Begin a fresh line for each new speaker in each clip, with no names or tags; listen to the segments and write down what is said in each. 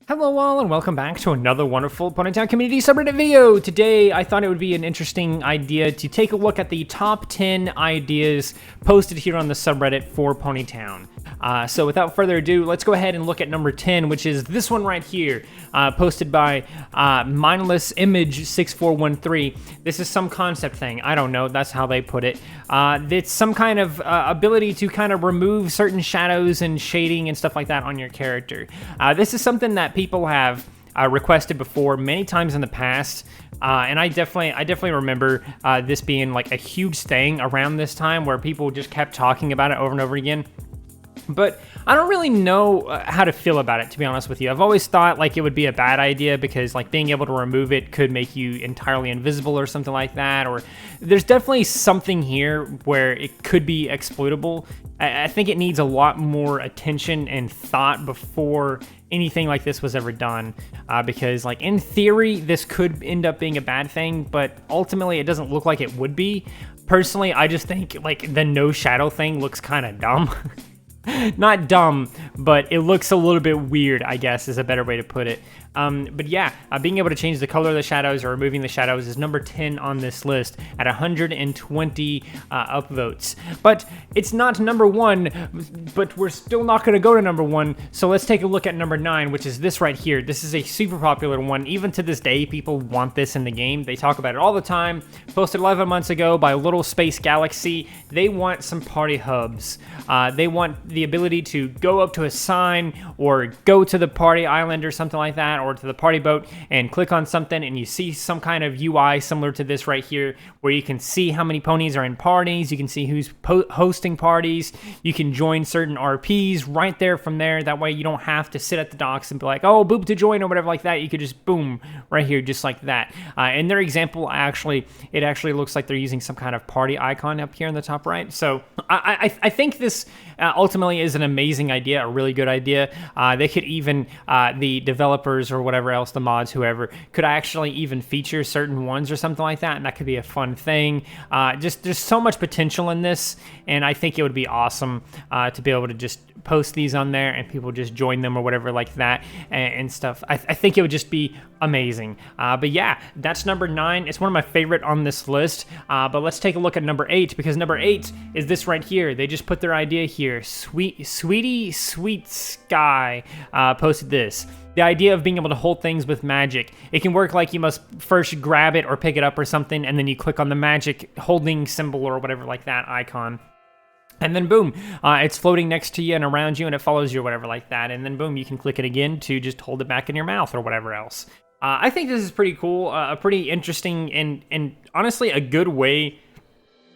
Hello all and welcome back to another wonderful Ponytown community subreddit video. Today I thought it would be an interesting idea to take a look at the top 10 ideas posted here on the subreddit for Ponytown. So without further ado, let's go ahead and look at number 10, which is this one right here, posted by Mindless Image 6413. This is some concept thing. I don't know. That's how they put it. It's some kind of ability to kind of remove certain shadows and shading and stuff like that on your character. This is something that people have requested before many times in the past. And I definitely remember this being like a huge thing around this time where people just kept talking about it over and over again. But I don't really know how to feel about it, to be honest with you. I've always thought like it would be a bad idea because like being able to remove it could make you entirely invisible or something like that. Or there's definitely something here where it could be exploitable. I think it needs a lot more attention and thought before anything like this was ever done. Because like in theory, this could end up being a bad thing, but ultimately it doesn't look like it would be. Personally, I just think like the no shadow thing looks kind of dumb. Not dumb, but it looks a little bit weird, I guess, is a better way to put it. But yeah, being able to change the color of the shadows or removing the shadows is number 10 on this list at 120 upvotes. But it's not number 1, but we're still not going to go to number 1, so let's take a look at number 9, which is this right here. This is a super popular one. Even to this day, people want this in the game. They talk about it all the time. Posted 11 months ago by Little Space Galaxy. They want some party hubs. They want the ability to go up to a sign or go to the party island or something like that, or to the party boat and click on something and you see some kind of UI similar to this right here where you can see how many ponies are in parties, you can see who's hosting parties, you can join certain RPs right there from there. That way you don't have to sit at the docks and be like, oh, boop to join or whatever like that. You could just boom right here just like that. In their example, it actually looks like they're using some kind of party icon up here in the top right. So I think this ultimately is an amazing idea, a really good idea. They could even, the developers or whatever else, the mods, whoever, could actually even feature certain ones or something like that, and that could be a fun thing. Just there's so much potential in this, and I think it would be awesome to be able to just post these on there and people just join them or whatever like that and stuff. I think it would just be amazing. But yeah, that's number 9. It's one of my favorite on this list. But let's take a look at number 8, because number 8 is this right here. They just put their idea here. Sweetie Sweet Sky posted this. The idea of being able to hold things with magic. It can work like you must first grab it or pick it up or something, and then you click on the magic holding symbol or whatever like that icon. And then boom, it's floating next to you and around you and it follows you or whatever like that. And then boom, you can click it again to just hold it back in your mouth or whatever else. I think this is pretty cool, pretty interesting, and honestly a good way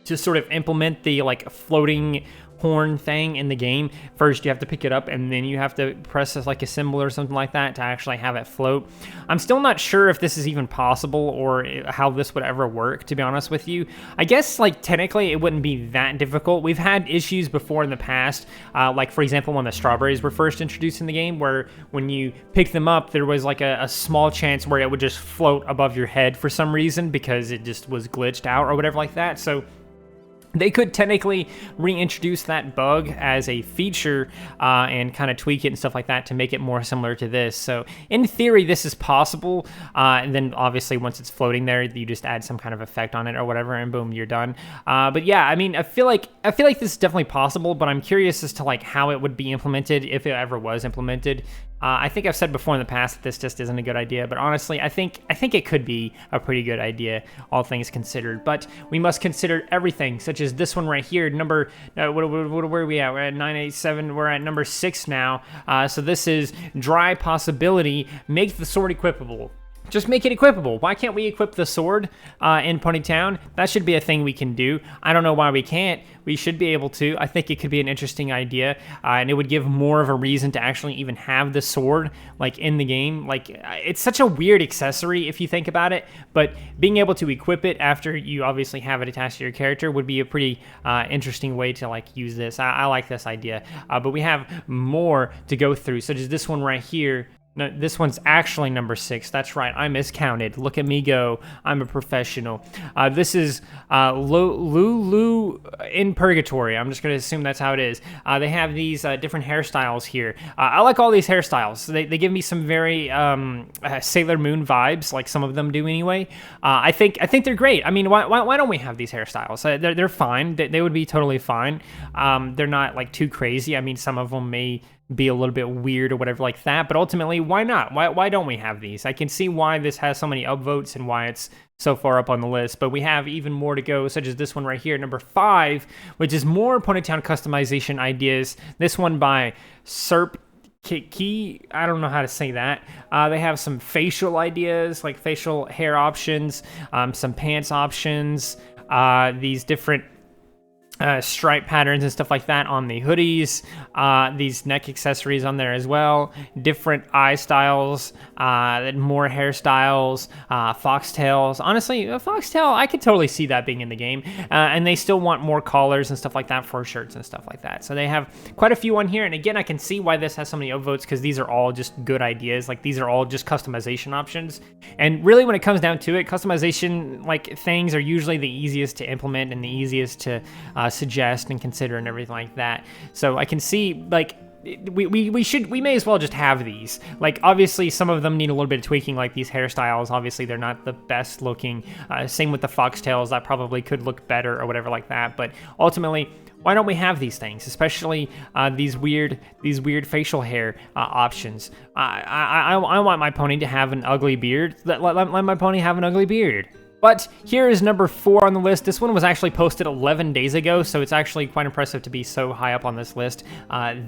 to sort of implement the like floating horn thing in the game. First you have to pick it up and then you have to press like a symbol or something like that to actually have it float. I'm still not sure if this is even possible or how this would ever work, to be honest with you. I guess like technically it wouldn't be that difficult. We've had issues before in the past, like for example when the strawberries were first introduced in the game, where when you pick them up there was like a small chance where it would just float above your head for some reason because it just was glitched out or whatever like that. So they could technically reintroduce that bug as a feature and kind of tweak it and stuff like that to make it more similar to this. So in theory, this is possible. And then obviously once it's floating there, you just add some kind of effect on it or whatever, and boom, you're done. But yeah, I mean, I feel like this is definitely possible, but I'm curious as to like how it would be implemented if it ever was implemented. I think I've said before in the past that this just isn't a good idea, but honestly, I think it could be a pretty good idea, all things considered. But we must consider everything, such as this one right here. Number, where are we at? We're at 987. We're at number 6 now. So this is Dry Possibility. Make the sword equipable. Just make it equipable. Why can't we equip the sword in Ponytown? That should be a thing we can do. I don't know why we can't. We should be able to. I think it could be an interesting idea, and it would give more of a reason to actually even have the sword like in the game. Like it's such a weird accessory if you think about it, but being able to equip it after you obviously have it attached to your character would be a pretty interesting way to like use this. I like this idea, but we have more to go through, such as this one right here. No, this one's actually number 6. That's right. I miscounted. Look at me go. I'm a professional. This is Lulu In Purgatory. I'm just going to assume that's how it is. They have these different hairstyles here. I like all these hairstyles. They give me some very Sailor Moon vibes, like some of them do anyway. I think they're great. I mean, why don't we have these hairstyles? They're fine. They would be totally fine. They're not like too crazy. I mean, some of them may be a little bit weird or whatever like that, but ultimately, why not? Why don't we have these? I can see why this has so many upvotes and why it's so far up on the list, but we have even more to go, such as this one right here, number 5, which is more Ponytown customization ideas. This one by SerpKitKey. I don't know how to say that. They have some facial ideas, like facial hair options, some pants options, these different stripe patterns and stuff like that on the hoodies, these neck accessories on there as well, different eye styles, more hairstyles, foxtails. Honestly, a foxtail, I could totally see that being in the game, and they still want more collars and stuff like that for shirts and stuff like that. So they have quite a few on here, and again, I can see why this has so many upvotes, because these are all just good ideas. Like, these are all just customization options, and really when it comes down to it, customization like things are usually the easiest to implement and the easiest to suggest and consider and everything like that. So I can see, like, we may as well just have these. Like, obviously some of them need a little bit of tweaking, like these hairstyles. Obviously they're not the best looking. Same with the foxtails, that probably could look better or whatever like that. But ultimately, why don't we have these things, especially these weird facial hair options? I want my pony to have an ugly beard. Let my pony have an ugly beard. But here is number 4 on the list. This one was actually posted 11 days ago, so it's actually quite impressive to be so high up on this list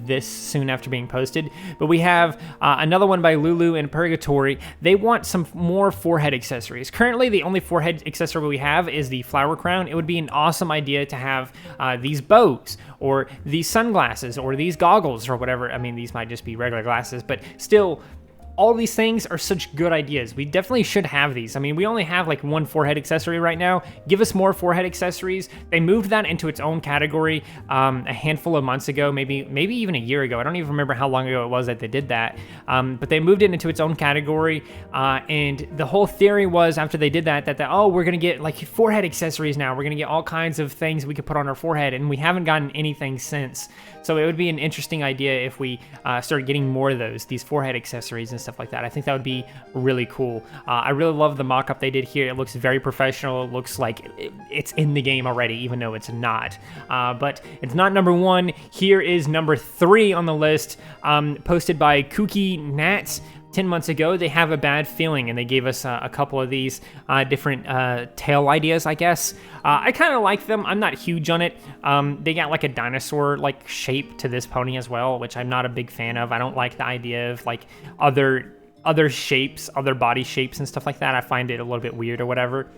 this soon after being posted. But we have another one by Lulu In Purgatory. They want some more forehead accessories. Currently, the only forehead accessory we have is the flower crown. It would be an awesome idea to have these bows, or these sunglasses, or these goggles, or whatever. I mean, these might just be regular glasses, but still, all these things are such good ideas. We definitely should have these. I mean, we only have like one forehead accessory right now. Give us more forehead accessories. They moved that into its own category a handful of months ago, maybe even a year ago. I don't even remember how long ago it was that they did that. But they moved it into its own category. And the whole theory was, after they did that, oh, we're going to get like forehead accessories now. We're going to get all kinds of things we could put on our forehead. And we haven't gotten anything since. So it would be an interesting idea if we started getting more of these forehead accessories and stuff like that. I think that would be really cool. I really love the mock-up they did here. It looks very professional. It looks like it's in the game already, even though it's not. But it's not number 1. Here is number 3 on the list, posted by KookyNats. 10 months ago. They have a bad feeling, and they gave us a couple of these different tail ideas, I guess. I kind of like them. I'm not huge on it. They got like a dinosaur-like shape to this pony as well, which I'm not a big fan of. I don't like the idea of like other shapes, other body shapes and stuff like that. I find it a little bit weird or whatever.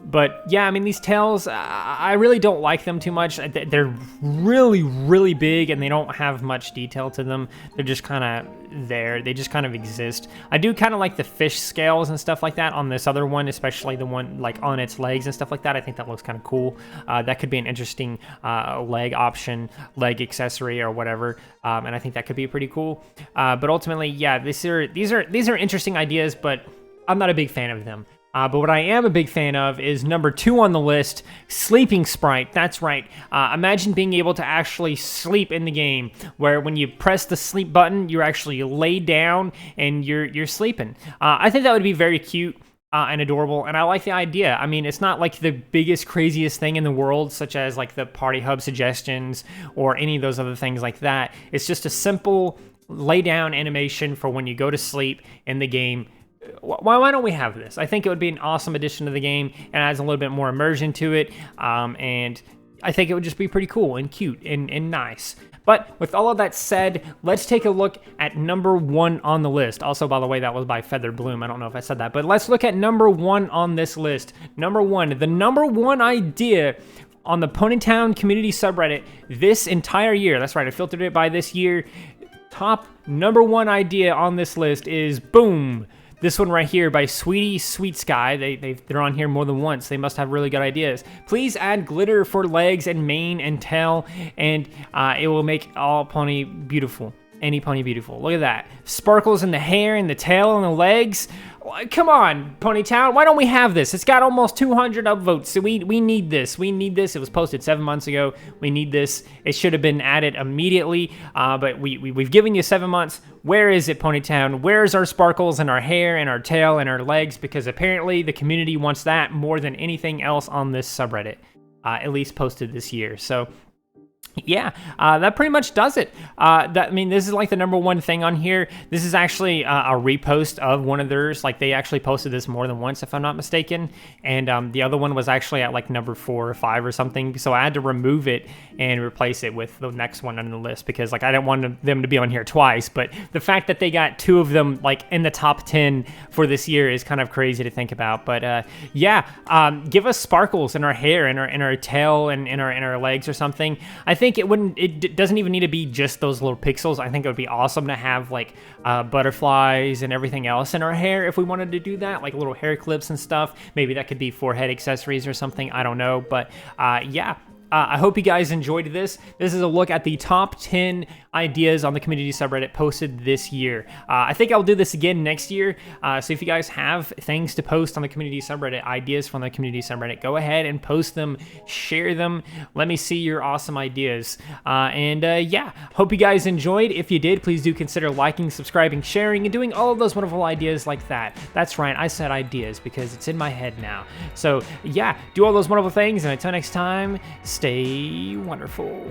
But yeah, I mean, these tails, I really don't like them too much. They're really, really big, and they don't have much detail to them. They're just kind of there. They just kind of exist. I do kind of like the fish scales and stuff like that on this other one, especially the one like on its legs and stuff like that. I think that looks kind of cool. That could be an interesting leg option, leg accessory or whatever. And I think that could be pretty cool. But ultimately, yeah, these are interesting ideas, but I'm not a big fan of them. But what I am a big fan of is number 2 on the list, Sleeping Sprite. That's right. Imagine being able to actually sleep in the game, where when you press the sleep button, you're actually laid down and you're sleeping. I think that would be very cute and adorable, and I like the idea. I mean, it's not like the biggest, craziest thing in the world, such as like the Party Hub suggestions or any of those other things like that. It's just a simple lay down animation for when you go to sleep in the game. Why don't we have this? I think it would be an awesome addition to the game, and adds a little bit more immersion to it, and I think it would just be pretty cool and cute and nice. But with all of that said, let's take a look at number 1 on the list. Also, by the way, that was by FeatherBloom. I don't know if I said that, but let's look at number 1 on this list. Number 1, the number 1 idea on the Ponytown community subreddit this entire year. That's right, I filtered it by this year. Top number 1 idea on this list is, boom, this one right here by Sweetie Sweet Sky. They're on here more than once. They must have really good ideas. Please add glitter for legs and mane and tail, and it will make all pony beautiful. Any pony beautiful. Look at that. Sparkles in the hair and the tail and the legs. Come on, Ponytown. Why don't we have this? It's got almost 200 upvotes. So we need this. We need this. It was posted 7 months ago. We need this. It should have been added immediately, but we've given you 7 months. Where is it, Ponytown? Where's our sparkles in our hair and our tail and our legs? Because apparently the community wants that more than anything else on this subreddit, at least posted this year. So yeah, that pretty much does it. I mean, this is like the #1 thing on here. This is actually a repost of one of theirs. Like, they actually posted this more than once, if I'm not mistaken. And the other one was actually at like number 4 or 5 or something. So I had to remove it and replace it with the next one on the list because, like, I didn't want them to be on here twice. But the fact that they got 2 of them like in the top 10 for this year is kind of crazy to think about. But yeah, give us sparkles in our hair and our tail and in our legs or something. I think it doesn't even need to be just those little pixels. I think it would be awesome to have like butterflies and everything else in our hair if we wanted to do that, like little hair clips and stuff. Maybe that could be forehead accessories or something. I don't know, but yeah. I hope you guys enjoyed this. This is a look at the top 10 ideas on the community subreddit posted this year. I think I'll do this again next year. So if you guys have things to post on the community subreddit, ideas from the community subreddit, go ahead and post them, share them. Let me see your awesome ideas. Yeah, hope you guys enjoyed. If you did, please do consider liking, subscribing, sharing, and doing all of those wonderful ideas like that. That's right, I said ideas because it's in my head now. So yeah, do all those wonderful things, and until next time, stay wonderful.